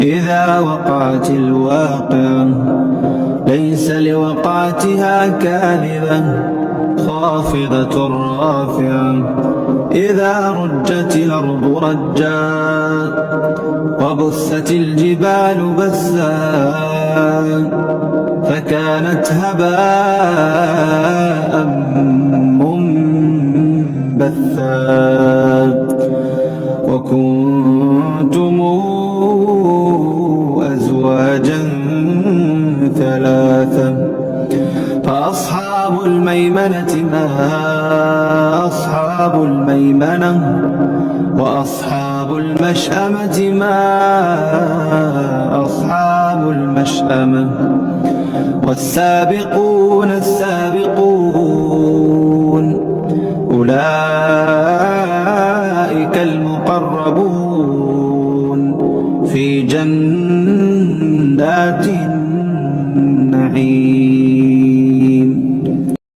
إذا وقعت الواقعة ليس لوقعتها كاذبة خافضة رافعة إذا رجت الأرض رجا وبست الجبال بسا فكانت هباء منبثا وكنتم أزواجا ثلاثا فأصحاب الميمنة ما أصحاب الميمنة وأصحاب المشأمة ما أصحاب المشأمة والسابقون السابقون أولئك المقربون في جنات النعيم.